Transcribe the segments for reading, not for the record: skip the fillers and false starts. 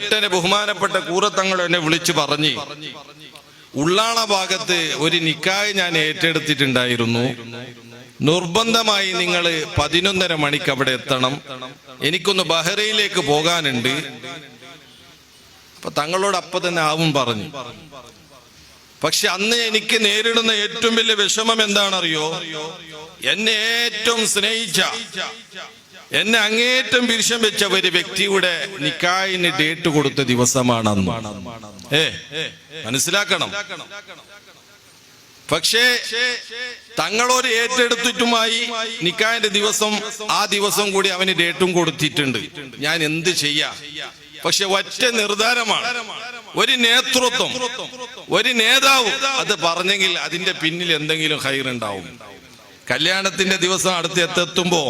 പെട്ടെന്ന് ബഹുമാനപ്പെട്ട കൂറത്തങ്ങൾ എന്നെ വിളിച്ചു പറഞ്ഞ്, ഉള്ളാള ഭാഗത്ത് ഒരു നിക്കാഹ് ഞാൻ ഏറ്റെടുത്തിട്ടുണ്ടായിരുന്നു, നിർബന്ധമായി നിങ്ങൾ 11:30 മണിക്ക് അവിടെ എത്തണം, എനിക്കൊന്ന് ബഹ്റൈനിലേക്ക് പോകാനുണ്ട്. അപ്പൊ തങ്ങളോട് അപ്പൊ തന്നെ ആവും പറഞ്ഞു. പക്ഷെ അന്ന് എനിക്ക് നേരിടുന്ന ഏറ്റവും വലിയ വിഷമം എന്താണെന്നറിയോ? എന്നെ ഏറ്റവും സ്നേഹിച്ച, എന്നെ അങ്ങേറ്റം വിരിശം വെച്ച ഒരു വ്യക്തിയുടെ നിക്കാഹിന് ഡേറ്റ് കൊടുത്ത ദിവസമാണ് അന്ന്. മനസ്സിലാക്കണം. പക്ഷേ തങ്ങളൊരു ഏറ്റെടുത്തിട്ടുമായി നിക്കാഹിന്റെ ദിവസം, ആ ദിവസം കൂടി അവന് ഡേറ്റും കൊടുത്തിട്ടുണ്ട്. ഞാൻ എന്ത് ചെയ്യാ? പക്ഷെ ഒറ്റ നിർദ്ധാരമാണ്, ഒരു നേതൃത്വം, ഒരു നേതാവ് അത് പറഞ്ഞെങ്കിൽ അതിന്റെ പിന്നിൽ എന്തെങ്കിലും ഹൈറുണ്ടാവും. കല്യാണത്തിന്റെ ദിവസം അടുത്തെത്തുമ്പോ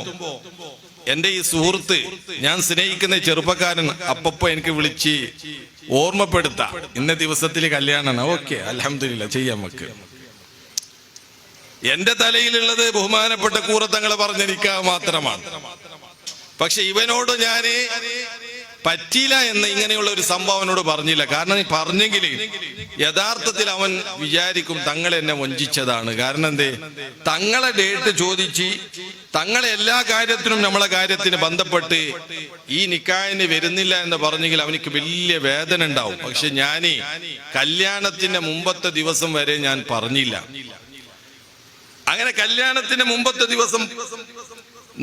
എന്റെ ഈ സുഹൃത്ത്, ഞാൻ സ്നേഹിക്കുന്ന ചെറുപ്പക്കാരൻ അപ്പപ്പോ എനിക്ക് വിളിച്ച് ഓർമ്മപ്പെടുത്താം, ഇന്ന ദിവസത്തിൽ കല്യാണമാണ്. ഓക്കെ, അൽഹംദുലില്ലാ, ചെയ്യാം നമുക്ക്. എന്റെ തലയിലുള്ളത് ബഹുമാനപ്പെട്ട കൂറത്തങ്ങളെ പറഞ്ഞെനിക്കാ മാത്രമാണ്. പക്ഷെ ഇവനോട് ഞാന് പറ്റിയില്ല എന്ന് ഇങ്ങനെയുള്ള ഒരു സംഭവനോട് പറഞ്ഞില്ല. കാരണം പറഞ്ഞെങ്കിൽ യഥാർത്ഥത്തിൽ അവൻ വിചാരിക്കും തങ്ങളെ എന്നെ വഞ്ചിച്ചതാണ്. കാരണം എന്തേ? തങ്ങളെ ഡേറ്റ് ചോദിച്ച് തങ്ങളെ എല്ലാ കാര്യത്തിനും നമ്മളെ കാര്യത്തിന് ബന്ധപ്പെട്ട് ഈ നിക്കാഹിന് വരുന്നില്ല എന്ന് പറഞ്ഞെങ്കിൽ അവനിക്ക് വലിയ വേദന ഉണ്ടാവും. പക്ഷെ ഞാന് കല്യാണത്തിന്റെ മുമ്പത്തെ ദിവസം വരെ ഞാൻ പറഞ്ഞില്ല. അങ്ങനെ കല്യാണത്തിന്റെ മുമ്പത്തെ ദിവസം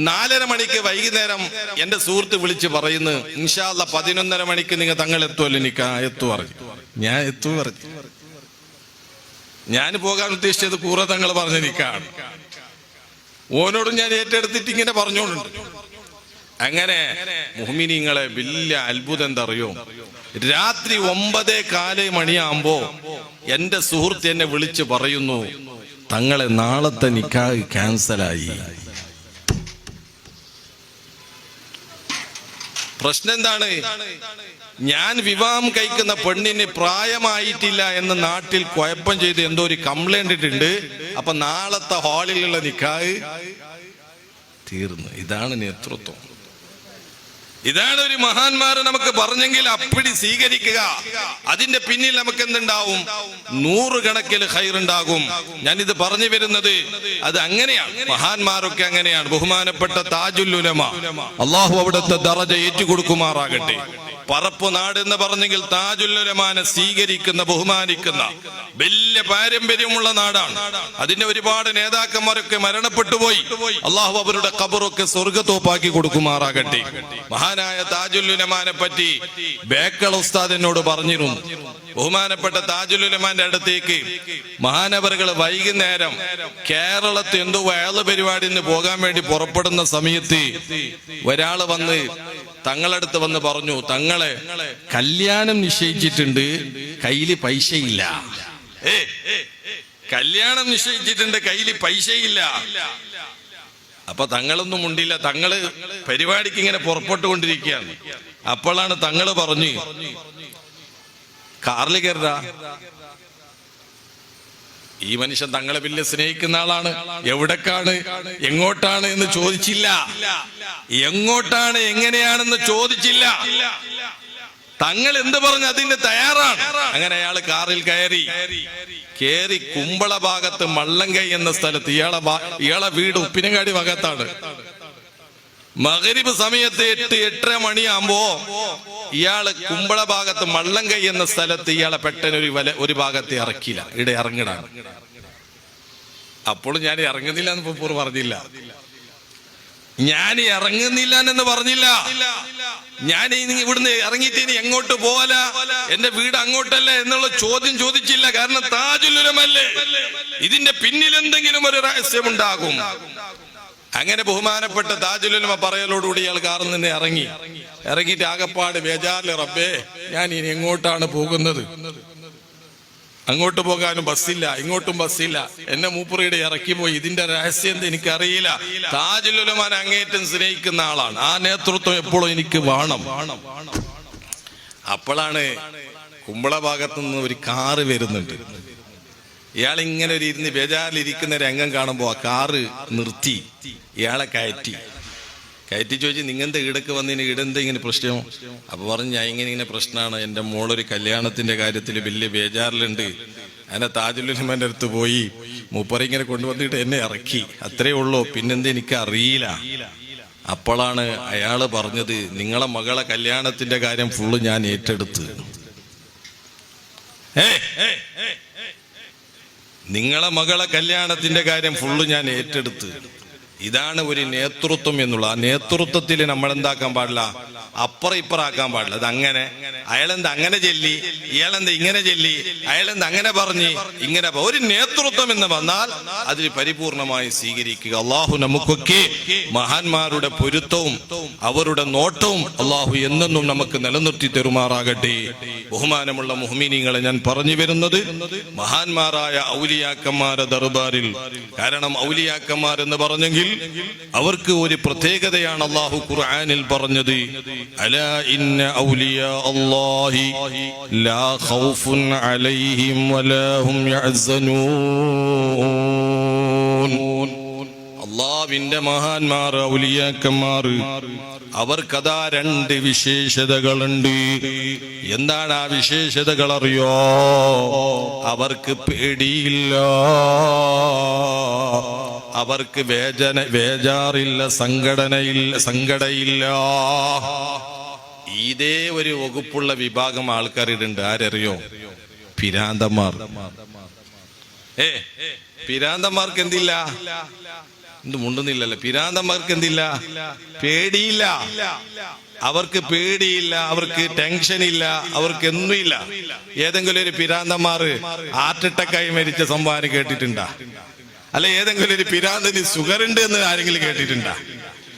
4:30 മണിക്ക് വൈകുന്നേരം എന്റെ സുഹൃത്ത് വിളിച്ച് പറയുന്നു, ഇൻഷാ അല്ലാ 11:30 മണിക്ക് നിങ്ങൾ തങ്ങൾ എത്തുമല്ലോ, എനിക്ക് എത്തു പറഞ്ഞു. ഞാൻ എത്തു പറഞ്ഞു. ഞാൻ പോകാൻ ഉദ്ദേശിച്ചത് കൂറ തങ്ങൾ പറഞ്ഞ നിക്കാണ്. ഓനോടും ഞാൻ ഏറ്റെടുത്തിട്ട് ഇങ്ങനെ പറഞ്ഞോണ്ട്. അങ്ങനെ മുഅ്മിനീങ്ങളെ വലിയ അത്ഭുതം എന്താ അറിയോ? രാത്രി 9:15 മണിയാകുമ്പോ എന്റെ സുഹൃത്ത് എന്നെ വിളിച്ച് പറയുന്നു, തങ്ങളെ നാളത്തെ നിക്കാഹ് ക്യാൻസലായി. പ്രശ്നം എന്താണ്? ഞാൻ വിവാഹം കഴിക്കുന്ന പെണ്ണിന് പ്രായമായിട്ടില്ല എന്ന് നാട്ടിൽ കുഴപ്പം ചെയ്ത് എന്തോ ഒരു കംപ്ലൈന്റ് ഇട്ടുണ്ട്. അപ്പൊ നാളത്തെ ഹാളിലുള്ള നിക്കാഹ് തീർന്നു. ഇതാണ് നേതൃത്വം. ഇതാണ് ഒരു മഹാന്മാര് നമുക്ക് പറഞ്ഞെങ്കിൽ അപ്പടി സ്വീകരിക്കുക. അതിന്റെ പിന്നിൽ നമുക്ക് എന്തുണ്ടാവും? 100 കണക്കിൽ ഖൈറുണ്ടാകും. ഞാനിത് പറഞ്ഞു വരുന്നത് അത് അങ്ങനെയാണ്. മഹാന്മാരൊക്കെ അങ്ങനെയാണ്. ബഹുമാനപ്പെട്ട താജുൽ ഉലമ, അള്ളാഹു അവിടുത്തെ ദറജ ഏറ്റുകൊടുക്കുമാറാകട്ടെ. പറപ്പ് നാട് എന്ന് പറഞ്ഞെങ്കിൽ താജുൽ ഉലമാനെ സ്വീകരിക്കുന്ന, ബഹുമാനിക്കുന്ന വലിയ പാരമ്പര്യമുള്ള നാടാണ്. അതിന്റെ ഒരുപാട് നേതാക്കന്മാരൊക്കെ മരണപ്പെട്ടു പോയി. അള്ളാഹു അവരുടെ ഖബറൊക്കെ സ്വർഗത്തോപ്പാക്കി കൊടുക്കുമാറാകട്ടെ. മഹാനായ താജുൽ ഉലമാനെ പറ്റി ബേക്കൽ ഉസ്താദ് എന്നോട് പറഞ്ഞിരുന്നു. ബഹുമാനപ്പെട്ട താജുൽ ഉലമാന്റെ അടുത്തേക്ക് മഹാനവറുകൾ വൈകുന്നേരം കേരളത്തിൽ എന്തോ വയല് പരിപാടിന്ന് പോകാൻ വേണ്ടി പുറപ്പെടുന്ന സമയത്ത് ഒരാള് വന്ന് തങ്ങളടുത്ത് വന്ന് പറഞ്ഞു, തങ്ങളെ കല്യാണം നിശ്ചയിച്ചിട്ടുണ്ട്, കയ്യില് പൈസയില്ല. കല്യാണം നിശ്ചയിച്ചിട്ടുണ്ട്, കയ്യില് പൈസയില്ല. അപ്പൊ തങ്ങളൊന്നും ഉണ്ടില്ല. തങ്ങള് പരിപാടിക്ക് ഇങ്ങനെ പുറപ്പെട്ടുകൊണ്ടിരിക്കുകയാണ്. അപ്പോഴാണ് തങ്ങള് പറഞ്ഞു, കാറിൽ കയറാ. ഈ മനുഷ്യൻ തങ്ങളെ വലിയ സ്നേഹിക്കുന്ന ആളാണ്. എവിടേക്കാണ്, എങ്ങോട്ടാണ് എന്ന് ചോദിച്ചില്ല. എങ്ങോട്ടാണ്, എങ്ങനെയാണെന്ന് ചോദിച്ചില്ല. തങ്ങൾ എന്ത് പറഞ്ഞു അതിന് തയ്യാറാണ്. അങ്ങനെ അയാള് കാറിൽ കയറി കുമ്പള ഭാഗത്ത് മള്ളങ്കൈ എന്ന സ്ഥലത്ത്, ഇയാളെ വീട് ഉപ്പിനങ്ങാടി ഭാഗത്താണ്. മഗ്രിബ് സമയത്ത് 8-8:30 മണിയാകുമ്പോ ഇയാള് കുമ്പള ഭാഗത്ത് മള്ളങ്കൈ എന്ന സ്ഥലത്ത് ഇയാളെ പെട്ടെന്ന് ഒരു ഭാഗത്ത് ഇറക്കില്ല. ഇവിടെ ഇറങ്ങിടാണ്. അപ്പോഴും ഞാൻ ഇറങ്ങുന്നില്ല എന്ന് പൂർ പറഞ്ഞില്ല. ഞാൻ ഇറങ്ങുന്നില്ല എന്ന് പറഞ്ഞില്ല. ഞാൻ ഇവിടുന്ന് ഇറങ്ങിയിട്ട് ഇനി എങ്ങോട്ട് പോവല, എന്റെ വീട് അങ്ങോട്ടല്ലേ എന്നുള്ള ചോദ്യം ചോദിച്ചില്ല. കാരണം താജുൽ ഉലമല്ലേ, ഇതിന്റെ പിന്നിൽ എന്തെങ്കിലും ഒരു രഹസ്യമുണ്ടാകും. അങ്ങനെ ബഹുമാനപ്പെട്ട താജുൽ ഉലമ പറയലോടുകൂടി ഇയാൾ കാറിൽ നിന്ന് ഇറങ്ങിയിട്ട് ആകപ്പാട് ബേജാറില്, റബ്ബേ ഞാൻ ഇനി എങ്ങോട്ടാണ് പോകുന്നത്? അങ്ങോട്ട് പോകാനും ബസ്സില്ല, ഇങ്ങോട്ടും ബസ്സില്ല. എന്നെ മൂപ്പുറയുടെ ഇറക്കി പോയി. ഇതിന്റെ രഹസ്യം എന്ത് എനിക്കറിയില്ല. താജുൽ ഉലമാനെ അങ്ങേറ്റം സ്നേഹിക്കുന്ന ആളാണ്. ആ നേതൃത്വം എപ്പോഴും എനിക്ക് വേണം. അപ്പോഴാണ് കുമ്പള ഭാഗത്തു നിന്ന് ഒരു കാറ് വരുന്നുണ്ട്. ഇയാൾ ഇങ്ങനെ ഒരു ബേജാറിലിരിക്കുന്ന രംഗം കാണുമ്പോ ആ കാറ് നിർത്തി ഇയാളെ കയറ്റി ചോദിച്ചു, നിങ്ങെന്താ ഈടക്ക് വന്നതിന് ഈടെന്താ ഇങ്ങനെ പ്രശ്നം? അപ്പൊ പറഞ്ഞു, ഞാൻ ഇങ്ങനെ പ്രശ്നമാണ്, എൻ്റെ മോളൊരു കല്യാണത്തിന്റെ കാര്യത്തിൽ വലിയ ബേജാറിലുണ്ട്. അങ്ങനെ താജുലുലമന്റെ അടുത്ത് പോയി മൂപ്പര ഇങ്ങനെ കൊണ്ടുവന്നിട്ട് എന്നെ ഇറക്കി, അത്രേ ഉള്ളൂ, പിന്നെന്താ എനിക്ക് അറിയില്ല. അപ്പോഴാണ് അയാള് പറഞ്ഞത്, നിങ്ങളെ മകളെ കല്യാണത്തിന്റെ കാര്യം ഫുള്ള് ഞാൻ ഏറ്റെടുത്ത്. നിങ്ങളെ മകളെ കല്യാണത്തിന്റെ കാര്യം ഫുള്ള് ഞാൻ ഏറ്റെടുത്ത്. ഇതാണ് ഒരു നേതൃത്വം എന്നുള്ള. ആ നേതൃത്വത്തിൽ നമ്മൾ എന്താക്കാൻ പാടില്ല, അപ്പുറം ഇപ്പറാക്കാൻ പാടില്ല. അതങ്ങനെ അയാളെന്താ അങ്ങനെ ചെല്ലി, ഇയാളെന്താ ഇങ്ങനെ ചെല്ലി, അയാളെന്താ അങ്ങനെ പറഞ്ഞ് ഇങ്ങനെ. ഒരു നേതൃത്വം എന്ന് വന്നാൽ അതിൽ പരിപൂർണമായി സ്വീകരിക്കുക. അള്ളാഹു നമുക്കൊക്കെ മഹാന്മാരുടെ പൊരുത്തവും അവരുടെ നോട്ടവും അള്ളാഹു എന്നെന്നും നമുക്ക് നിലനിർത്തി തരുമാറാകട്ടെ. ബഹുമാനമുള്ള മുഹ്മിനീങ്ങളെ, ഞാൻ പറഞ്ഞു വരുന്നത് മഹാന്മാരായ ഔലിയാക്കന്മാരുടെ ദർബാറിൽ. കാരണം ഔലിയാക്കന്മാർ എന്ന് പറഞ്ഞെങ്കിൽ അവർക്ക് ഒരു പ്രത്യേകതയാണ് അള്ളാഹു ഖുർആനിൽ പറഞ്ഞത്. അലാ ഇന്ന ഔലിയാ അല്ലാഹി ലാ ഖൗഫുൻ അലൈഹിം വലാ ഹും യഹ്സനൂൻ. അല്ലാഹുവിന്റെ മഹാന്മാർ, ഔലിയാക്കന്മാർ, അവർക്കതാ രണ്ട് വിശേഷതകളുണ്ട്. എന്താണ് ആ വിശേഷതകൾ അറിയോ? അവർക്ക് പേടിയില്ല, അവർക്ക് വേജാറില്ല, സങ്കടയില്ല. ഇതേ ഒരു വകുപ്പുള്ള വിഭാഗം ആൾക്കാരുണ്ട്. ആരറിയോ? പിരാന്തന്മാർ. പിരാന്തന്മാർക്ക് എന്തില്ല? എന്ത് മുണ്ടുന്നില്ലല്ലോ. പിരാന്തന്മാർക്ക് എന്തില്ല? പേടിയില്ല. അവർക്ക് പേടിയില്ല, അവർക്ക് ടെൻഷൻ ഇല്ല, അവർക്ക് ഒന്നുമില്ല. ഏതെങ്കിലും ഒരു പിരാന്തന്മാർ ഹാർട്ട് അറ്റാക്കായി മരിച്ച സംഭവം കേട്ടിട്ടുണ്ടാ? അല്ല, ഏതെങ്കിലും ഒരു പിരാന്തിന് ഷുഗർ ഉണ്ട് എന്ന് ആരെങ്കിലും കേട്ടിട്ടുണ്ടാ?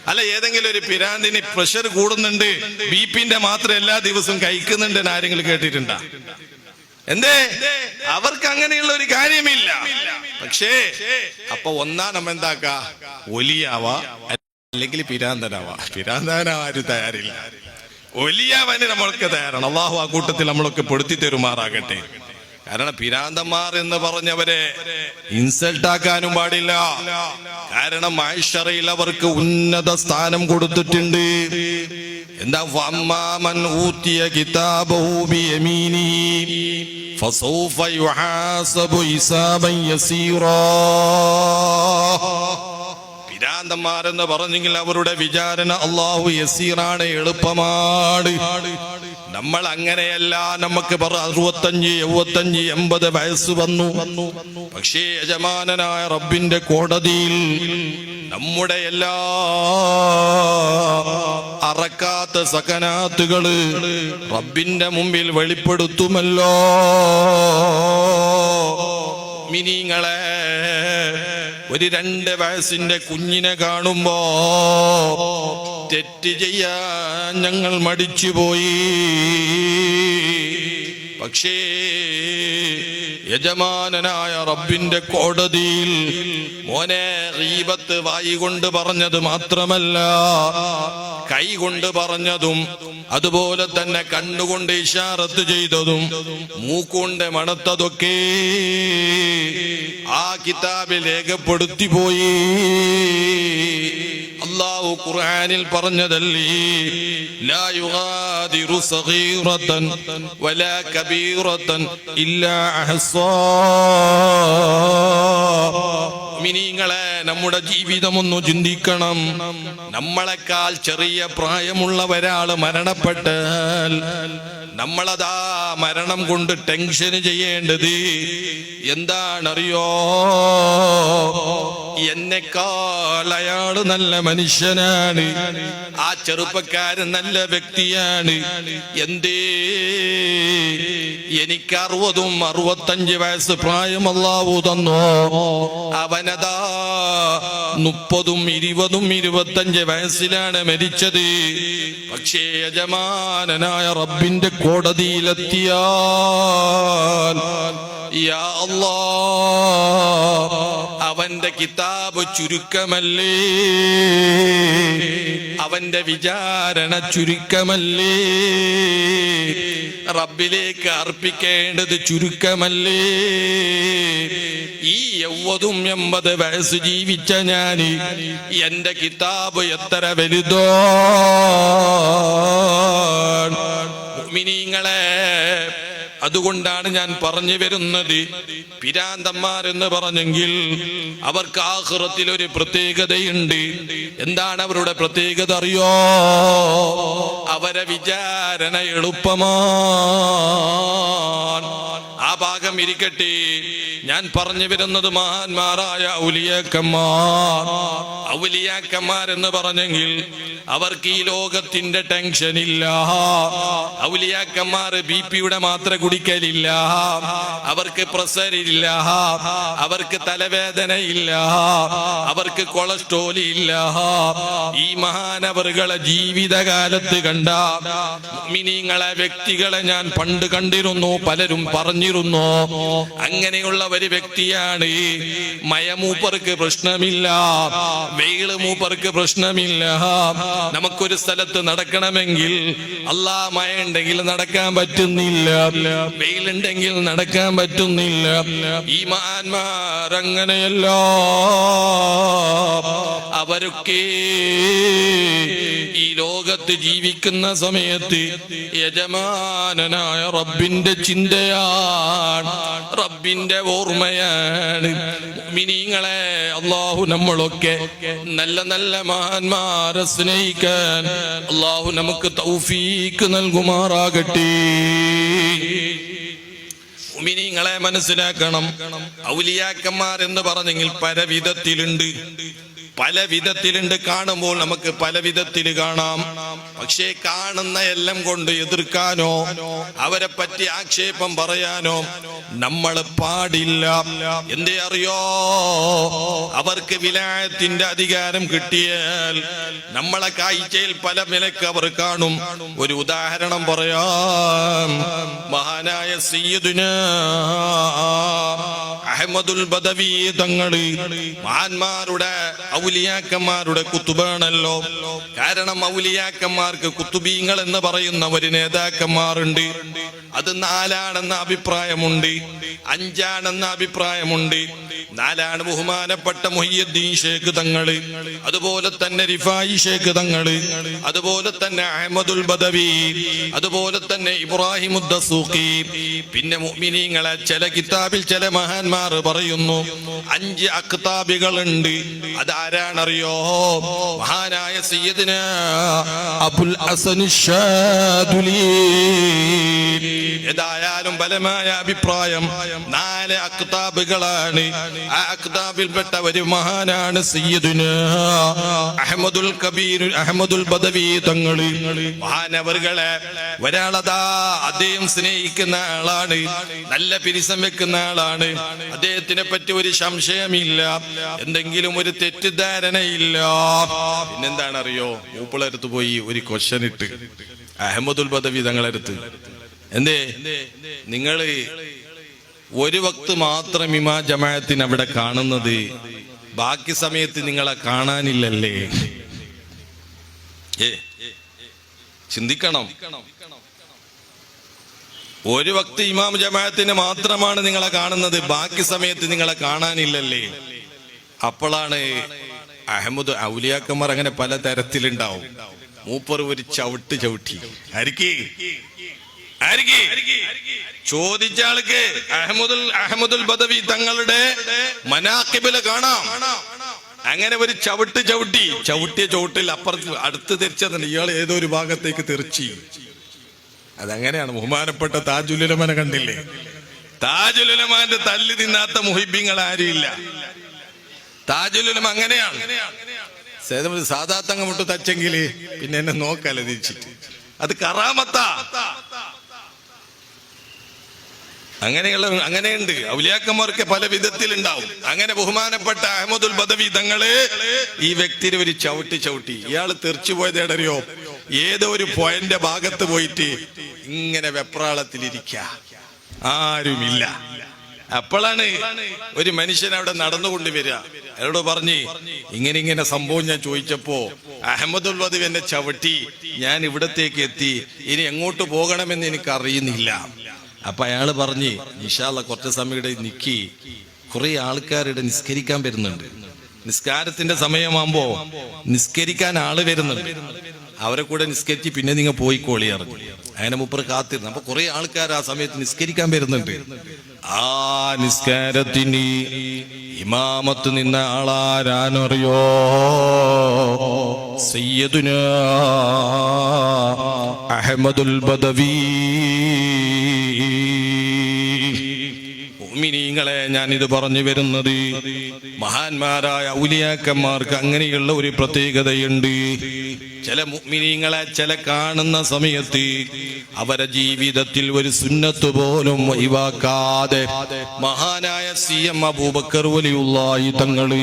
അല്ല, ഏതെങ്കിലും ഒരു പിരാന്തിന് പ്രഷർ കൂടുന്നുണ്ട്, ബിപിന്റെ മാത്രം എല്ലാ ദിവസവും കഴിക്കുന്നുണ്ട് എന്ന് ആരെങ്കിലും കേട്ടിട്ടുണ്ടാ? എന്തേ? അവർക്ക് അങ്ങനെയുള്ള ഒരു കാര്യമില്ല. പക്ഷേ അപ്പൊ നമ്മ എന്താക്ക, ഒലിയാവാ അല്ലെങ്കിൽ പിരാന്തനാവാ. പിരാന്തനാവാരും തയ്യാറില്ല, ഒലിയാവാന് നമ്മൾക്ക് തയ്യാറാണ്. അള്ളാഹു ആ കൂട്ടത്തിൽ നമ്മളൊക്കെ പെടുത്തി തരുമാറാകട്ടെ. കാരണം പിരാന്തന്മാർ എന്ന് പറഞ്ഞവരെ ഇൻസൾട്ട് ആക്കാനും പാടില്ല. കാരണം മഹ്ശറയിൽ അവർക്ക് ഉന്നത സ്ഥാനം കൊടുത്തിട്ടുണ്ട്. എന്താ? വമ്മാമൻ ഊതിയ കിതാബഹു ബിയമീനിഹി ഫസൗഫ യുഹാസബു ഹിസാബൻ യസീറാ. പിരാന്തന്മാരെന്ന് പറഞ്ഞെങ്കിൽ അവരുടെ വിചാരണ അല്ലാഹു യസീറാണ്, എളുപ്പമാണ്. നമ്മൾ അങ്ങനെയല്ല. നമുക്ക് 65, 75, 80 വയസ്സ് വന്നു. പക്ഷേ യജമാനനായ റബ്ബിന്റെ കോടതിയിൽ നമ്മുടെ എല്ലാ അറക്കാത്ത സകനാത്തുകള് റബ്ബിന്റെ മുമ്പിൽ വെളിപ്പെടുത്തുമല്ലോ. മിനിങ്ങളെ, ഒരു 2 വയസ്സിന്റെ കുഞ്ഞിനെ കാണുമ്പോ തെറ്റ് ചെയ്യാൻ ഞങ്ങൾ മടിച്ചുപോയി. പക്ഷേ യജമാനനായ റബ്ബിന്റെ കോടതിയിൽ മോനെ, ഗീബത്ത് വായി കൊണ്ട് പറഞ്ഞത് മാത്രമല്ല, കൈ കൊണ്ട് പറഞ്ഞതും അതുപോലെ തന്നെ കണ്ണുകൊണ്ട് ഇശാറത്ത് ചെയ്തതും മൂക്കൊണ്ട് മണത്തതൊക്കെ ആ കിതാബിൽ രേഖപ്പെടുത്തി പോയി. അല്ലാഹു ഖുർആനിൽ പറഞ്ഞതല്ലേ, ലാ യുഗാദിറു സഗീറതൻ വലാ കബീറതൻ ഇല്ലാ അഹ്സാ. മുഅ്മിനീങ്ങളെ, നമ്മുടെ ജീവിതം ഒന്ന് ചിന്തിക്കണം. നമ്മളെക്കാൾ ചെറിയ പ്രായമുള്ള ഒരാള് മരണപ്പെട്ടാൽ നമ്മളതാ മരണം കൊണ്ട് ടെൻഷൻ ചെയ്യേണ്ടത് എന്താണറിയോ? എന്നെക്കാൾ അയാള് നല്ല മനുഷ്യനാണ്, ആ ചെറുപ്പക്കാരൻ നല്ല വ്യക്തിയാണ്. എന്തേ എനിക്ക് 60, 65 വയസ്സ് പ്രായം അല്ലാഹു തന്നോ? അവനതാ 30, 20, 25 വയസ്സിലാണ് മരിച്ചത്. പക്ഷേ യജമാനനായ റബ്ബിന്റെ കോടതിയിലെത്തിയാൽ യാ അല്ലാഹ്, അവന്റെ കിതാബ് ചുരുക്കമല്ലേ, അവന്റെ വിചാരണ ചുരുക്കമല്ലേ. റബ്ബിലേക്ക് അർപ്പിക്കേണ്ടത് ചുരുക്കമല്ലേ? ഈ 70 വയസ്സ് ജീവിച്ച ഞാന് എന്റെ കിതാബ് എത്ര വലുതോ. മുഅ്മിനീങ്ങളെ, അതുകൊണ്ടാണ് ഞാൻ പറഞ്ഞു വരുന്നത്, പിരാന്തന്മാരെന്ന് പറഞ്ഞെങ്കിൽ അവർക്ക് ആഖിറത്തിൽ ഒരു പ്രത്യേകതയുണ്ട്. എന്താണ് അവരുടെ പ്രത്യേകത അറിയോ? അവരെ വിചാരണ എളുപ്പമാണ്. ആ ഭാഗം ഇരിക്കട്ടെ. ഞാൻ പറഞ്ഞു വരുന്നത് മഹാന്മാരായ ഔലിയാക്കന്മാർ. ഔലിയാക്കന്മാരെന്ന് പറഞ്ഞെങ്കിൽ അവർക്ക് ഈ ലോകത്തിന്റെ ടെൻഷൻ ഇല്ല. ഔലിയാക്കന്മാർ ബിപിയുടെ മാത്ര കുടിക്കലില്ല, അവർക്ക് പ്രഷറില്ല, അവർക്ക് തലവേദനയില്ല, അവർക്ക് കൊളസ്ട്രോൾ ഇല്ല. ഈ മഹാനവറുകളെ ജീവിതകാലത്ത് കണ്ട മുഅ്മിനീങ്ങളെ വ്യക്തികളെ ഞാൻ പണ്ട് കണ്ടിരുന്നു. പലരും പറഞ്ഞിരുന്നു അങ്ങനെയുള്ള ഒരു വ്യക്തിയാണ്. മയമൂപ്പർക്ക് പ്രശ്നമില്ല, വെയില് മൂപ്പർക്ക് പ്രശ്നമില്ല. നമുക്കൊരു സ്ഥലത്ത് നടക്കണമെങ്കിൽ അല്ലാ മഴ ഉണ്ടെങ്കിൽ നടക്കാൻ പറ്റുന്നില്ല, വെയിലുണ്ടെങ്കിൽ നടക്കാൻ പറ്റുന്നില്ല. ഈ മഹാന്മാർ അങ്ങനെയല്ല. അവരൊക്കെ ഈ ലോകത്ത് ജീവിക്കുന്ന സമയത്ത് യജമാനനായ റബ്ബിന്റെ ചിന്തയാണ്, റബ്ബിന്റെ ഓർമ്മയാണ്. മുഅ്മിനീങ്ങളെ, അല്ലാഹു നമ്മളൊക്കെ നല്ല നല്ല മഹാന്മാരെ സ്നേഹിക്കാൻ അല്ലാഹു നമുക്ക് തൗഫീക്ക് നൽകുമാറാകട്ടെ. മുഅ്മിനീങ്ങളെ, മനസ്സിലാക്കണം, ഔലിയാക്കന്മാർ എന്ന് പറഞ്ഞെങ്കിൽ പല വിധത്തിലുണ്ട്. പല വിധത്തിലുണ്ട്. കാണുമ്പോൾ നമുക്ക് പല വിധത്തിൽ കാണാം. പക്ഷേ കാണുന്ന എല്ലാം കൊണ്ട് എതിർക്കാനോ അവരെ പറ്റി ആക്ഷേപം പറയാനോ നമ്മൾ പാടില്ല. എന്തേ അറിയോ? അവർക്ക് വിലായത്തിന്റെ അധികാരം കിട്ടിയാൽ നമ്മളെ കാഴ്ചയിൽ പല നിലക്ക് അവർ കാണും. ഒരു ഉദാഹരണം പറയാം. മഹാനായ സയ്യിദുനാ അഹ്മദുൽ ബദവി തങ്ങള് മഹാന്മാരുടെ ഔലിയാക്കന്മാരുടെ കുത്തുബാണല്ലോ. കാരണം ഔലിയാക്കന്മാർക്ക് കുത്തുബീങ്ങൾ എന്ന് പറയുന്ന ഒരു നേതാക്കന്മാരുണ്ട്. അത് 4 അഭിപ്രായമുണ്ട്, 5 അഭിപ്രായമുണ്ട്. 4 ബഹുമാനപ്പെട്ട മുഹിയുദ്ദീൻ ശേഖ് തങ്ങള്, അതുപോലെ തന്നെ റിഫായി ശേഖ് തങ്ങള്, അതുപോലെ തന്നെ അഹ്മദുൽ ബദവി, അതുപോലെ തന്നെ ഇബ്രാഹിം ഉദ്ദസൂഖി. പിന്നെ മുഅ്മിനീങ്ങളെ ചില കിതാബിൽ ചില മഹാന്മാർ പറയുന്നു 5 അഖ്താബികളുണ്ട്. അതാരാണറിയോ? മഹാനായ സയ്യിദ്നാ അബുൽ ഹസൻ അശ്ശാദുലി. ഏതായാലും ബലമായ അഭിപ്രായം 4 അഖ്താബുകളാണ്. ആ അഖ്താബിൽപ്പെട്ട ഒരു മഹാനാണ് സയ്യിദുനാ അഹ്മദുൽ കബീർ അഹ്മദുൽ ബദവി തങ്ങള്. മഹാനവറുകളെ ഒരാളതാ അദ്ദേഹം സ്നേഹിക്കുന്ന ആളാണ്, നല്ല പിരിസം വെക്കുന്ന ആളാണ്. അദ്ദേഹത്തിനെ പറ്റി ഒരു സംശയമില്ല, എന്തെങ്കിലും ഒരു തെറ്റിദ്ധാരണയില്ല. പിന്നെന്താണ് അറിയോ? മൂപ്പിളടുത്ത് പോയി ഒരു ക്വസ്റ്റ്യൻ ഇട്ട് അഹ്മദുൽ ബദവി തങ്ങളടുത്ത്, എന്തേ നിങ്ങള് ഒരു വക്ത് മാത്രം ഇമാ ജമാഅത്തിന് അവിടെ കാണുന്നത്, ബാക്കി സമയത്ത് നിങ്ങളെ കാണാനില്ലല്ലേ? ചിന്തിക്കണം. ഒരു വക്ത് ഇമാം ജമാഅത്തിന് മാത്രമാണ് നിങ്ങളെ കാണുന്നത്, ബാക്കി സമയത്ത് നിങ്ങളെ കാണാനില്ലല്ലേ? അപ്പോഴാണ് അഹമ്മദ് ഔലിയാക്കന്മാർ അങ്ങനെ പല തരത്തിലുണ്ടാവും. മൂപ്പർ ഒരു ചവിട്ടി ചോദിച്ച ആൾക്ക് അഹ്മദുൽ ബദവി തങ്ങളുടെ മനാഖിബില് കാണാം. അങ്ങനെ ഒരു ചവിട്ടിയ ചോട്ടിൽ അപ്പുറത്ത് അടുത്ത് തെറിച്ചതാണ്. ഇയാൾ ഏതോ ഒരു ഭാഗത്തേക്ക് തെറിച്ചു. അതങ്ങനെയാണ്. ബഹുമാനപ്പെട്ട താജുൽ ഉലമനെ കണ്ടില്ലേ? താജുൽ ഉലമാന്റെ തല്ല് തിന്നാത്ത മുഹിബ്ബീങ്ങൾ ആരുമില്ല. താജുൽ ഉലമ അങ്ങനെയാണ്. സാധാ തങ്ങ മുട്ട് തച്ചെങ്കില് പിന്നെ എന്നെ നോക്കാലോ തിരിച്ചിട്ട്. അത് കറാമത്താ. അങ്ങനെയുണ്ട്. ഔലിയാക്കന്മാർക്ക് പല വിധത്തിലുണ്ടാവും. അങ്ങനെ ബഹുമാനപ്പെട്ട അഹ്മദുൽ ബദവി തങ്ങള് ഈ വ്യക്തിയെ ഒരു ചവിട്ടി ഇയാള് തെറിച്ചു പോയത് എടറിയോ? ഏതോ ഒരു പോയിന്റ് ഭാഗത്ത് പോയിട്ട് ഇങ്ങനെ വെപ്രാളത്തിലിരിക്ക, ആരുമില്ല. അപ്പോഴാണ് ഒരു മനുഷ്യൻ അവിടെ നടന്നുകൊണ്ട് വരിക. അയാളോട് പറഞ്ഞ് ഇങ്ങനെ സംഭവം ഞാൻ ചോദിച്ചപ്പോ അഹമ്മദുൽ വദീവ് എന്നെ ചവിട്ടി, ഞാൻ ഇവിടത്തേക്ക് എത്തി, ഇനി എങ്ങോട്ട് പോകണമെന്ന് എനിക്ക് അറിയുന്നില്ല. അപ്പൊ അയാള് പറഞ്ഞ് ഇൻഷാ അല്ലാഹ് കുറച്ച് സമയം ഇവിടെ നിക്കി, കുറെ ആൾക്കാരുടെ നിസ്കരിക്കാൻ വരുന്നുണ്ട്, നിസ്കാരത്തിന്റെ സമയമാകുമ്പോ നിസ്കരിക്കാൻ ആള് വരുന്നുണ്ട്, അവരെ കൂടെ നിസ്കരിച്ച് പിന്നെ നിങ്ങൾ പോയിക്കോളി അറിഞ്ഞു. അങ്ങനെ മൂപ്പർ കാത്തിരുന്നു. അപ്പൊ കുറെ ആൾക്കാർ ആ സമയത്ത് നിസ്കരിക്കാൻ വരുന്നുണ്ട്. ആ നിസ്കാരത്തിന് ഇമാമത്ത് നിന്ന ആളാരാനറിയോ? സയ്യിദുനാ അഹ്മദുൽ ബദവി. മുഅ്മിനീങ്ങളെ, ഞാനിത് പറഞ്ഞു വരുന്നത് മഹാന്മാരായ ഔലിയാക്കന്മാർക്ക് അങ്ങനെയുള്ള ഒരു പ്രത്യേകതയുണ്ട്. ചില മുഅ്മിനീങ്ങളെ ചില കാണുന്ന സമയത്ത് അവരുടെ ജീവിതത്തിൽ ഒരു സുന്നത്ത് പോലും ഒഴിവാക്കാതെ മഹാനായ CM അബൂബക്കർ വലിയുള്ളാഹി തങ്ങള്,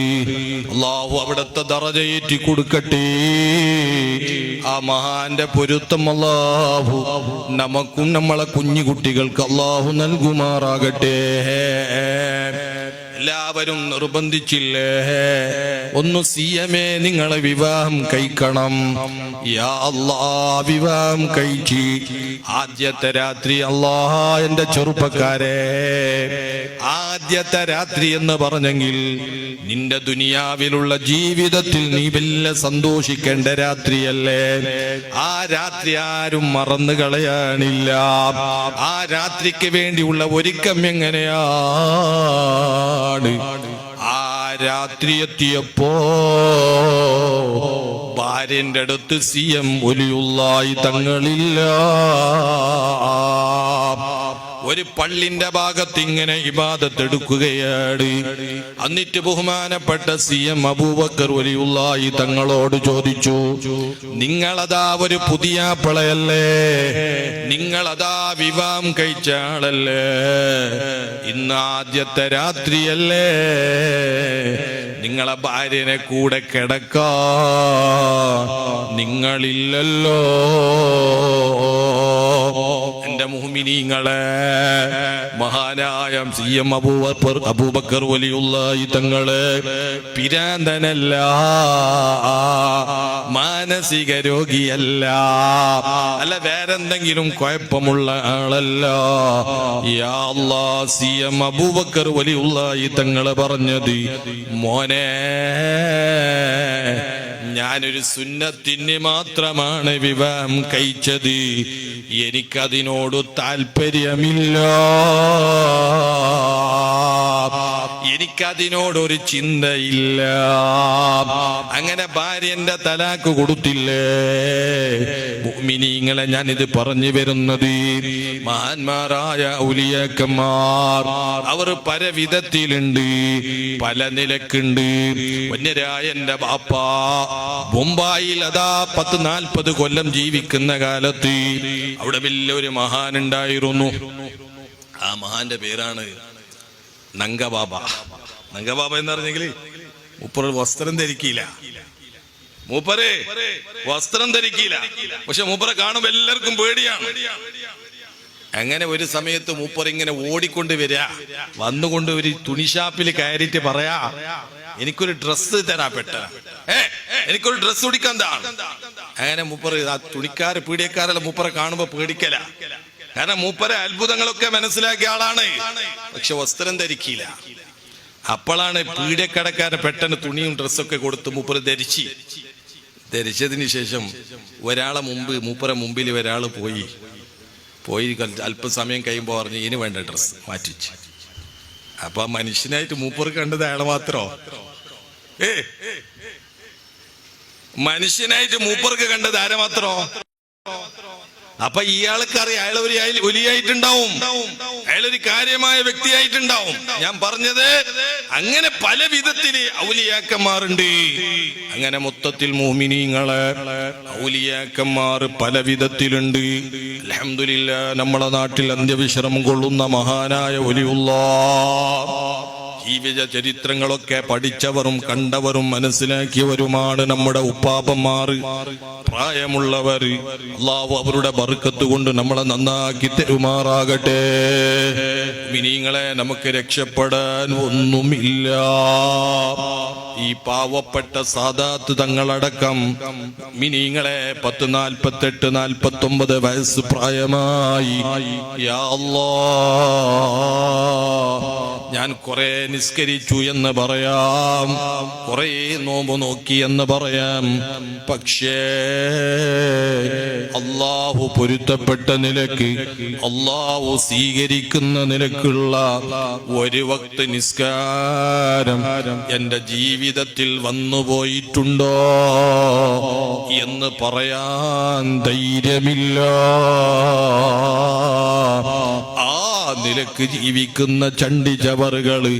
അല്ലാഹു അവിടുത്തെ ദറജയേറ്റി കൊടുക്കട്ടെ. ആ മഹാന്റെ പൊരുത്തം അല്ലാഹു നമുക്കും നമ്മളെ കുഞ്ഞു കുട്ടികൾക്ക് അല്ലാഹു നൽകുമാറാകട്ടെ. എല്ലാവരും നിർബന്ധിച്ചില്ലേ, ഒന്ന് CM നിങ്ങളെ വിവാഹം കഴിക്കണം. യാ അല്ലാഹ്, വിവാഹം കഴിച്ച് ആദ്യത്തെ രാത്രി, അല്ലാഹ് എന്റെ ചെറുപ്പക്കാരെ, ആദ്യത്തെ രാത്രി എന്ന് പറഞ്ഞെങ്കിൽ നിന്റെ ദുനിയാവിലുള്ള ജീവിതത്തിൽ നീ വല്ല സന്തോഷിക്കേണ്ട രാത്രിയല്ലേ. ആ രാത്രി ആരും മറന്നു കളയാനില്ല. ആ രാത്രിക്ക് വേണ്ടിയുള്ള ഒരുക്കം എങ്ങനെയാ? ആ രാത്രി എത്തിയപ്പോ ഭാര്യന്റെ അടുത്ത് CM വലിയുള്ളാഹി തങ്ങളില്ല. ഒരു പള്ളിന്റെ ഭാഗത്ത് ഇങ്ങനെ ഇബാദത്ത് എടുക്കുകയാണ്. എന്നിട്ട് ബഹുമാനപ്പെട്ട CM അബൂബക്കർ വലിയുള്ളാഹി തങ്ങളോട് ചോദിച്ചു, നിങ്ങളതാ ഒരു പുതിയ പിളയല്ലേ, നിങ്ങളതാ വിവാഹം കഴിച്ച ആളല്ലേ, ഇന്ന് ആദ്യത്തെ രാത്രിയല്ലേ, നിങ്ങളെ ഭാര്യനെ കൂടെ കിടക്കാ നിങ്ങളില്ലല്ലോ. എന്റെ മുഅ്മിനീങ്ങളെ, മഹാനായ CM അബൂബക്കർ വലിയുള്ളാഹി തങ്ങള് പിരാന്തനല്ല, മാനസിക രോഗിയല്ല, അല്ല വേറെന്തെങ്കിലും കുഴപ്പമുള്ള ആളല്ല. യാ അല്ലാഹ്, CM അബൂബക്കർ വലിയുള്ളാഹി തങ്ങള് പറഞ്ഞത്, മോനെ, ഞാനൊരു സുന്നത്തിന് മാത്രമാണ് വിവാഹം കഴിച്ചത്, എനിക്കതിനോട് താല്പര്യമില്ല, എനിക്കതിനോടൊരു ചിന്തയില്ല. അങ്ങനെ ഭാര്യന്റെ തലാക്ക് കൊടുത്തില്ലേ? മുഅ്മിനീങ്ങളെ, ഞാനിത് പറഞ്ഞു വരുന്നത് മഹാന്മാരായ ഔലിയാക്കന്മാർ അവർ പല വിധത്തിലുണ്ട്, പല നിലക്കുണ്ട്. വന്യരായ എന്റെ ബാപ്പ മുംബൈയിൽ അതാ 40-40 കൊല്ലം ജീവിക്കുന്ന കാലത്ത് അവിടെ വലിയൊരു മഹാനുണ്ടായിരുന്നു. ആ മഹാന്റെ പേരാണ് നങ്കബാബ. നങ്കബാബ എന്ന് പറഞ്ഞെങ്കിൽ മൂപ്പർ വസ്ത്രം ധരിക്കില്ല, മൂപ്പര് വസ്ത്രം ധരിക്കില്ല, പക്ഷെ മൂപ്പരെ കാണുമ്പോ എല്ലാവർക്കും പേടിയാണ്. അങ്ങനെ ഒരു സമയത്ത് മൂപ്പർ ഇങ്ങനെ ഓടിക്കൊണ്ട് വരിക, വന്നുകൊണ്ട് ഒരു തുണിഷാപ്പിൽ കയറിയിട്ട് പറയാ, എനിക്കൊരു ഡ്രസ്സ് തരാപ്പെട്ട, എനിക്കൊരു ഡ്രസ്സ് കുടിക്കാൻ താ. അങ്ങനെ മൂപ്പർ ആ തുണിക്കാര് പീഡിയക്കാരെല്ലാം മൂപ്പറെ കാണുമ്പോ പേടിക്കല, കാരണം മൂപ്പരെ അത്ഭുതങ്ങളൊക്കെ മനസ്സിലാക്കിയ ആളാണ്, പക്ഷെ വസ്ത്രം ധരിക്കില്ല. അപ്പോഴാണ് പീഡിയക്കടക്കാരെ പെട്ടെന്ന് തുണിയും ഡ്രസ്സൊക്കെ കൊടുത്ത് മൂപ്പര് ധരിച്ചതിന് ശേഷം ഒരാളെ മൂപ്പരെ മുമ്പിൽ ഒരാൾ പോയി അല്പസമയം കഴിയുമ്പോ പറഞ്ഞു, ഇനി വേണ്ട ഡ്രസ്സ് മാറ്റിച്ച്. അപ്പൊ മനുഷ്യനായിട്ട് മൂപ്പർ കണ്ടത് അയാളെ മാത്രോ? മനുഷ്യനായിട്ട് മൂപ്പർക്ക് കണ്ടത് ആരെ മാത്രോ? അപ്പൊ ഇയാൾക്കറിയാം അയാളൊരു ഒലിയായിട്ടുണ്ടാവും, അയാളൊരു കാര്യമായ വ്യക്തിയായിട്ടുണ്ടാവും. ഞാൻ പറഞ്ഞത് അങ്ങനെ പല വിധത്തില് ഔലിയാക്കന്മാരുണ്ട്. അങ്ങനെ മൊത്തത്തിൽ മുഅ്മിനീങ്ങളെ ഔലിയാക്കന്മാർ പല വിധത്തിലുണ്ട്. അൽഹംദുലില്ലാഹ്, നമ്മളെ നാട്ടിൽ അന്ത്യവിശ്രമം കൊള്ളുന്ന മഹാനായ വലിയുള്ളാഹ് ജീവിത ചരിത്രങ്ങളൊക്കെ പഠിച്ചവരും കണ്ടവരും മനസ്സിലാക്കിയവരുമാണ് നമ്മുടെ ഉപ്പാപ്പന്മാർ, പ്രായമുള്ളവർ. അല്ലാഹു അവരുടെ ബർക്കത്ത് കൊണ്ട് നമ്മളെ നന്നാക്കി തരുമാറാകട്ടെ. മുഅ്മിനീങ്ങളെ, നമുക്ക് രക്ഷപ്പെടാൻ ഒന്നുമില്ല. ഈ പാവപ്പെട്ട സാദാത്ത് തങ്ങളടക്കം മുഅ്മിനീങ്ങളെ 10, 48, 49 വയസ്സ് പ്രായമായി. യാ അല്ലാഹ്, ഞാൻ കുറെ നിസ്കരിച്ചു എന്ന് പറയാം, കുറെ നോമ്പ് നോക്കി എന്ന് പറയാം. പക്ഷേ അല്ലാഹു പൊരുത്തപ്പെട്ട നിലക്ക്, അല്ലാഹു സ്വീകരിക്കുന്ന നിലക്കുള്ള ഒരു വക്ത് നിസ്കാരം എന്റെ ജീവിതത്തിൽ വന്നുപോയിട്ടുണ്ടോ എന്ന് പറയാൻ ധൈര്യമില്ല. ആ നിലക്ക് ജീവിക്കുന്ന ചണ്ടി ചവറുകള്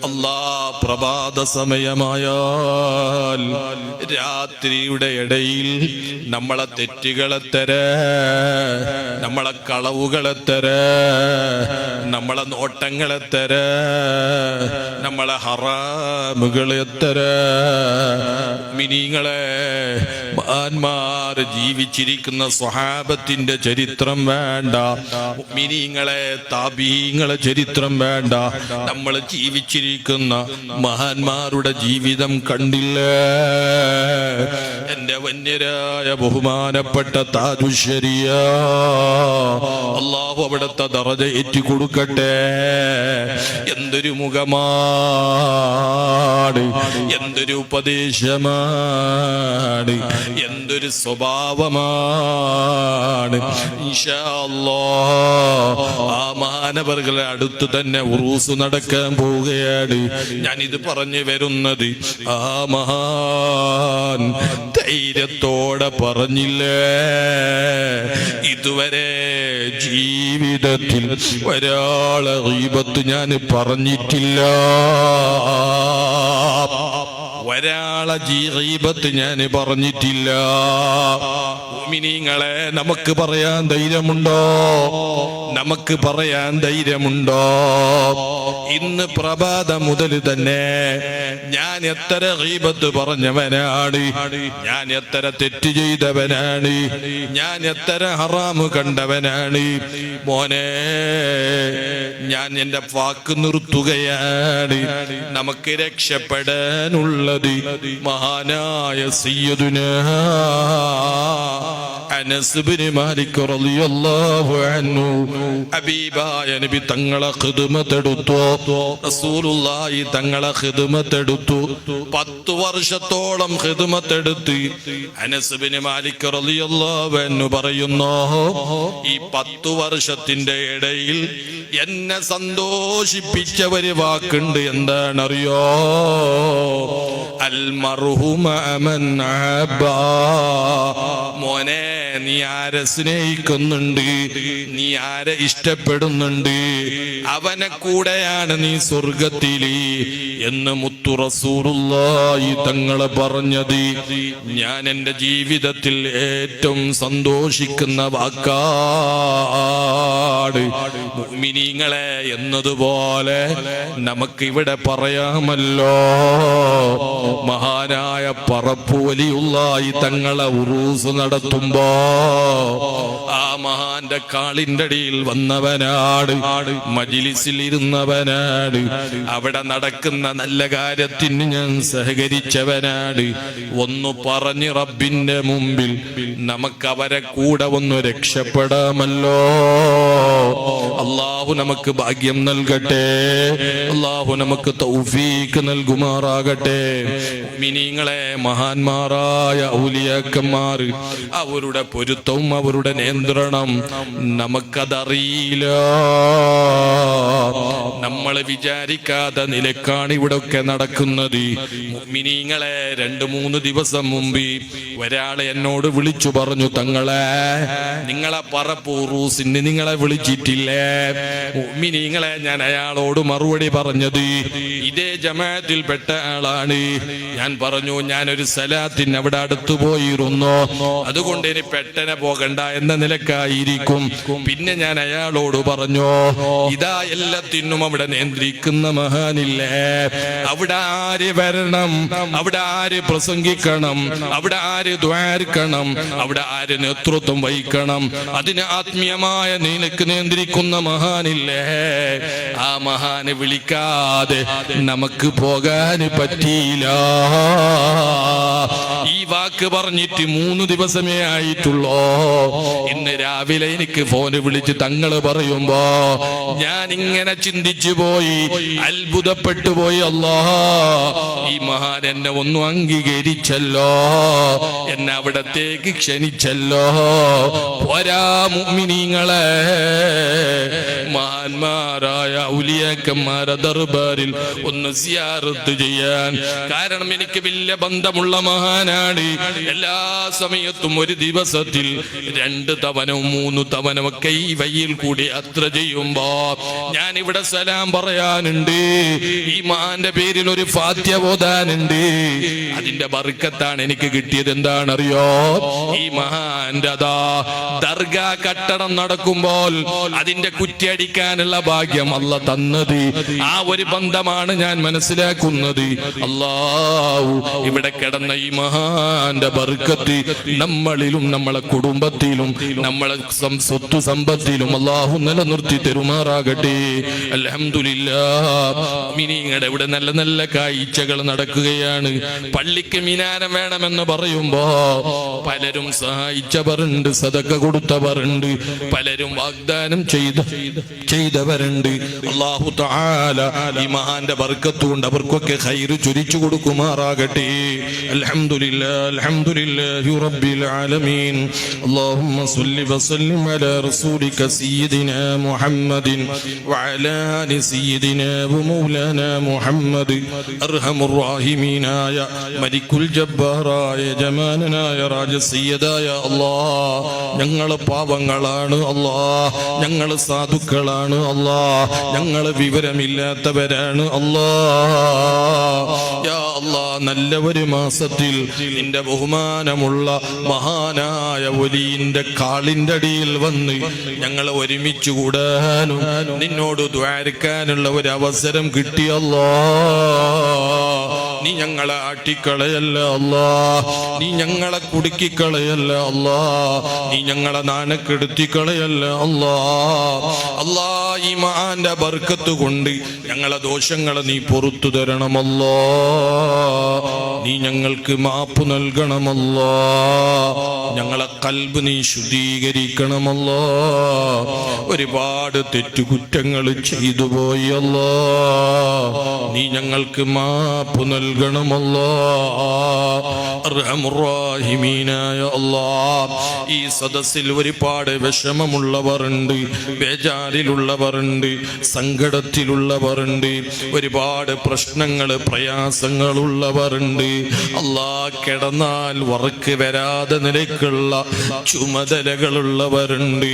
അല്ലാ, പ്രഭാത സമയമായാൽ രാത്രിയുടെ ഇടയിൽ നമ്മളെ തെറ്റുകളെ നമ്മളെ കളവുകളെ നമ്മളെ നോട്ടങ്ങളെ നമ്മളെ ഹറാമുകളെ മിനിങ്ങളെ, മഹാന്മാർ ജീവിച്ചിരിക്കുന്ന സ്വഹാബത്തിന്റെ ചരിത്രം വേണ്ട, മിനിങ്ങളെ താബീങ്ങളെ ചരിത്രം വേണ്ട, നമ്മൾ ജീവിച്ചിരിക്കുന്ന മഹാന്മാരുടെ ജീവിതം കണ്ടില്ലേ? എന്റെ വന്യരായ ബഹുമാനപ്പെട്ട താജുശ്ശരിയ, അല്ലാഹു അവിടുത്തെ ദറജ ഏറ്റി കൊടുക്കട്ടെ. എന്തൊരു മുഖമാണ്, എന്തൊരു ഉപദേശമാണ്, എന്തൊരു സ്വഭാവമാണ്. ഇൻഷാ അല്ലാഹ് ആ മാനവർകളെ അടുത്ത് തന്നെ ഉറൂസ് നടക്കാൻ പോവുകയാണ്. ഞാനിത് പറഞ്ഞു വരുന്നത് ആ മഹാൻ ധൈര്യത്തോടെ പറഞ്ഞില്ലേ, ഇതുവരെ ജീവിതത്തിൽ ഒരാളെ ഗീബത്ത് ഞാൻ പറഞ്ഞിട്ടില്ല, ഒരാളെ ഗീബത്ത് ഞാൻ പറഞ്ഞിട്ടില്ല. മുഅ്മിനീങ്ങളെ, നമുക്ക് പറയാൻ ധൈര്യമുണ്ടോ? നമുക്ക് പറയാൻ ധൈര്യമുണ്ടോ? ഇന്ന് പ്രഭാതം മുതൽ തന്നെ ഞാൻ എത്ര ഗീബത്ത് പറഞ്ഞവനാണ്, ഞാൻ എത്ര തെറ്റ് ചെയ്തവനാണ്, ഞാൻ എത്ര ഹറാമ് കണ്ടവനാണ്. മോനെ, ഞാൻ എന്റെ വാക്ക് നിർത്തുകയാണ്. നമുക്ക് രക്ഷപ്പെടാനുള്ളത് മഹാനായ സയ്യിദുനാ അനസ് ഇബ്നു മാലിക് റളിയല്ലാഹു അൻഹു ഹബീബായ നബി തങ്ങളെ ഖിദ്മത്തെടുത്തു, റസൂലുള്ളാഹി തങ്ങളെ ഖിദ്മത്തെടുത്തു. 10 വർഷത്തോളം ഖിദ്മത്തെടുത്ത് അനസ് ഇബ്നു മാലിക് റളിയല്ലാഹു അൻഹു പറയുന്നു, ഈ 10 വർഷത്തിന്റെ ഇടയിൽ എന്നെ സന്തോഷിപ്പിച്ച ഒരു വാക്കുണ്ട്. എന്താണറിയോ? അൽ മർഹുമ മൻ അബാ. മോനെ, നീ ആരെ സ്നേഹിക്കുന്നുണ്ട്, നീ ആരെ ഇഷ്ടപ്പെടുന്നുണ്ട്, അവനെ കൂടെയാണ് നീ സ്വർഗത്തില് എന്ന് മുത്തു റസൂലുള്ളാഹി തങ്ങളെ പറഞ്ഞത് ഞാൻ എന്റെ ജീവിതത്തിൽ ഏറ്റവും സന്തോഷിക്കുന്ന വാക്കാട്. മുഅ്മിനീങ്ങളെ, എന്നതുപോലെ നമുക്കിവിടെ പറയാമല്ലോ, മഹാനായ പറപ്പു വലിയുള്ളാഹി തങ്ങളെ ഉറൂസ് നടത്തുമ്പോ ആ മഹാന്റെ കാളിന്റെ അടിയിൽ വന്നവനാട്, മജ്‌ലിസിൽ ഇരുന്നവനാട്, അവിടെ നടക്കുന്ന നല്ല കാര്യത്തിന് ഞാൻ സഹകരിച്ചവനാട്. ഒന്ന് പറഞ്ഞ് റബ്ബിന്റെ മുമ്പിൽ നമുക്ക് അവരെ കൂടെ ഒന്ന് രക്ഷപ്പെടാമല്ലോ. അല്ലാഹു നമുക്ക് ഭാഗ്യം നൽകട്ടെ, അല്ലാഹു നമുക്ക് തൗഫീഖ് നൽകുമാറാകട്ടെ. മുഅ്മിനീങ്ങളെ, മഹാന്മാരായ ഔലിയാക്കന്മാർ, അവരുടെ പൊരുത്തവും അവരുടെ നിയന്ത്രണം നമുക്കതറിയില്ല. നമ്മൾ വിചാരിക്കാത്ത നിലക്കാണ് ഇവിടൊക്കെ നടക്കുന്നത്. മുഅ്മിനീങ്ങളെ, 2-3 ദിവസം മുമ്പ് ഒരാളെ എന്നോട് വിളിച്ചു പറഞ്ഞു, തങ്ങളെ, നിങ്ങളെ പറപ്പൂറൂസിന് നിങ്ങളെ വിളിച്ചിട്ടില്ലേ? മുഅ്മിനീങ്ങളെ, ഞാൻ അയാളോട് മറുപടി പറഞ്ഞത് ഇതേ ജമാഅത്തിൽപ്പെട്ട ആളാണ്. ഞാൻ പറഞ്ഞു, ഞാനൊരു സലാത്തിന് അവിടെ അടുത്തു പോയിരുന്നു, അതുകൊണ്ട് ഇനി പെട്ടെന്ന് പോകണ്ട എന്ന നിലക്കായിരിക്കും. പിന്നെ ഞാൻ അയാളോട് പറഞ്ഞു, ഇതാ എല്ലാത്തിനും അവിടെ നിയന്ത്രിക്കുന്ന മഹാനില്ലേ, അവിടെ ആര് വരണം, അവിടെ ആര് പ്രസംഗിക്കണം, അവിടെ ആര് ദ്വാരിക്കണം, അവിടെ ആര് നേതൃത്വം വഹിക്കണം, അതിന് ആത്മീയമായ നിനക്ക് നിയന്ത്രിക്കുന്ന മഹാനില്ലേ, ആ മഹാനെ വിളിക്കാതെ നമുക്ക് പോകാൻ പറ്റിയില്ല. ഈ വാക്ക് പറഞ്ഞിട്ട് 3 ദിവസമേ ആയിട്ടുള്ളൂ. ഇന്ന് രാവിലെ എനിക്ക് ഫോന് വിളിച്ച് തങ്ങള് പറയുമ്പോ ഞാൻ ഇങ്ങനെ ചിന്തിച്ചു പോയി, അത്ഭുതപ്പെട്ടു പോയി. അല്ലാ, ഈ മഹാൻ എന്നെ ഒന്നും അംഗീകരിച്ചല്ലോ, എന്നെ അവിടത്തേക്ക് ക്ഷണിച്ചല്ലോ. പോരാ മുഅ്മിനീങ്ങളെ, മഹാന്മാരായ ഔലിയാക്കന്മാരെ ദർബാറിൽ ഒന്ന് സിയാറത്ത് ചെയ്യാൻ. കാരണം എനിക്ക് വലിയ ബന്ധമുള്ള മഹാനാണ്. എല്ലാ സമയത്തും ഒരു ദിവസത്തിൽ 2 തവണവും 3 തവണയൊക്കെ ഈ വഴിയിൽ കൂടി യാത്ര ചെയ്യുമ്പോ ഞാൻ ഇവിടെ സലാം പറയാനുണ്ട്. ഈ മഹാന്റെ പേരിൽ ഒരു ഫാത്തിഹ ഓതാനുണ്ട്. അതിന്റെ ബർക്കത്താണ് എനിക്ക് കിട്ടിയത്. എന്താണറിയോ, ഈ മഹാന്റെ ദർഗാ കട്ടടം നടക്കുമ്പോൾ അതിന്റെ കുറ്റിയടിക്കാനുള്ള ഭാഗ്യം അല്ലാഹ് തന്നത്. ആ ഒരു ബന്ധമാണ് ഞാൻ മനസ്സിലാക്കുന്നത്. അല്ലാഹു ഇവിടെ കിടന്ന ഈ മഹാന്റെ ബർക്കത്ത് നമ്മളിലും നമ്മളെ കുടുംബത്തിലും നമ്മളെ സ്വത്ത് സമ്പത്തിലും അല്ലാഹു നിലനിർത്തി തരുമാറാകട്ടെ. അൽഹംദുലില്ലാഹ്. മിനിങ്ങളുടെ ഇവിടെ നല്ല നല്ല കാഴ്ചകൾ നടക്കുകയാണ്. പള്ളിക്ക് മിനാരം വേണമെന്ന് പറയുമ്പോ പലരും സഹായിച്ചവരുണ്ട്, സദഖ കൊടുത്തവരുണ്ട്, പലരും വാഗ്ദാനം ചെയ്തവരുണ്ട്. അല്ലാഹു തആല ഈ മഹാന്റെ ബർക്കത്ത് കൊണ്ട് അവർക്കൊക്കെ ഖൈർ ചൊരിച്ചു കൊടുക്കുമാറാകട്ടെ. അൽഹംദുലില്ലാഹ്, അൽഹംദുലില്ലാഹി റബ്ബിൽ ആലമീൻ. അല്ലാഹുമ്മ സ്വല്ലി വസല്ലിം അലാ റസൂലിക സയ്യിദിനാ മുഹമ്മദിൻ വഅലാ ആലി സയ്യിദിനാ വമൗലാനാ മുഹമ്മദ്. അർഹമുർ റഹീമീനായ മലിക്കുൽ ജബ്ബാറായ ജമാനനായ രാജസയ്യിദായ അല്ലാഹ്, ഞങ്ങൾ പാവങ്ങളാണ് അല്ലാഹ്, ഞങ്ങൾ സാധുക്കളാണ് അല്ലാഹ്, ഞങ്ങൾ വിവരമില്ലാത്തവരാണ് അല്ലാഹ്. യാ അല്ലാഹ്, നല്ല ഒരു മാസത്തിൽ നിന്റെ ബഹുമാനമുള്ള മഹാനായ വലിയുടെ കാളിന്റെ അടിയിൽ വന്ന് ഞങ്ങൾ ഒരുമിച്ച് കൂടാനും നിന്നോട് ദ്വാരക്കാനുള്ള ഒരു അവസരം കിട്ടിയല്ലോ. നീ ഞങ്ങളെ ആട്ടിക്കളയല്ല അല്ലാ, നീ ഞങ്ങളെ കുടുക്കിക്കളയല്ല അല്ലാ, നീ ഞങ്ങളെ നാണക്കെടുത്തിക്കളയല്ല അല്ലാ. അല്ലാ, ഈ മഹാന്റെ ബർക്കത്ത് കൊണ്ട് ഞങ്ങളെ ദോഷങ്ങളെ നീ പുറത്തു തരണമല്ലോ, നീ ഞങ്ങൾക്ക് മാപ്പ് നൽകണമല്ലോ, ഞങ്ങളെ കൽബ് നീ ശുദ്ധീകരിക്കണമല്ലോ. ഒരുപാട് തെറ്റുകുറ്റങ്ങൾ ചെയ്തു പോയല്ലോ, നീ ഞങ്ങൾക്ക് മാപ്പ് നൽകണമല്ലോ. റഹ്മുർ-റഹീമീനായ അല്ലാഹ്, ഈ സദസ്സിൽ ഒരുപാട് വിഷമമുള്ളവരുണ്ട്, ബേജാറിലുള്ളവരുണ്ട്, സങ്കടത്തിലുള്ളവരുണ്ട്, ഒരുപാട് പ്രശ്നങ്ങൾ പ്രയാസങ്ങളുള്ളവരുണ്ട്. അല്ലാഹ്, കിടന്നാൽ വർക്ക് വരാതെ നിലയ്ക്കുള്ള ചുമതലകളുള്ളവരുണ്ട്.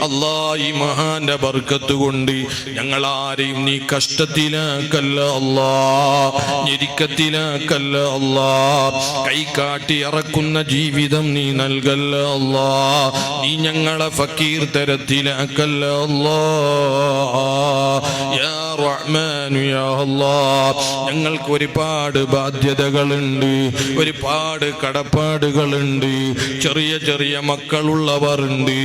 അല്ലാഹ്, ഈ മഹാന്റെ ബർക്കത്ത് കൊണ്ട് ഞങ്ങൾ ആരെയും നീ കഷ്ടത്തിലാക്കല്ല അല്ലാഹ്, ഞെരുക്കത്തിലാക്കല്ല അല്ലാഹ്, കൈകാട്ടി ഇറക്കുന്ന ജീവിതം നീ നൽകല്ല അല്ലാഹ്, നീ ഞങ്ങളെ ഫക്കീർ തരത്തിലാക്കല്ല അല്ലാഹ്. യാ റഹ്മാൻ യാ അല്ലാഹ്, ഞങ്ങൾക്ക് ഒരുപാട് ബാധ്യതകളുണ്ട്, ഒരുപാട് കടപ്പാടുകളുണ്ട്. ചെറിയ ചെറിയ മക്കളുള്ളവരുണ്ട്,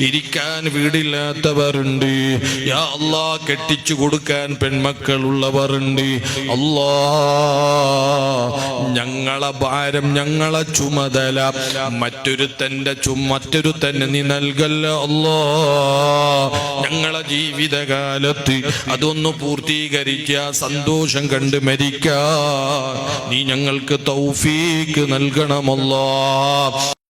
ഇരിക്കാൻ വീടില്ലാത്തവരുണ്ട്. യാ അല്ലാഹ്, കെട്ടിച്ചു കൊടുക്കാൻ പെൺമക്കളുള്ളവരുണ്ട്. അല്ലാഹ്, ഞങ്ങളെ ഭാരം, ഞങ്ങളെ ചുമതല മറ്റൊരുത്തന്നെ നീ നൽകല്ല അല്ലാഹ്. ഞങ്ങളെ ജീവിതകാലത്ത് അതൊന്ന് പൂർത്തീകരിക്കുക, സന്തോഷം കണ്ട് മരിക്കാൻ നീ ഞങ്ങൾക്ക് തൗഫീക്ക് നൽകണമല്ലാഹ്.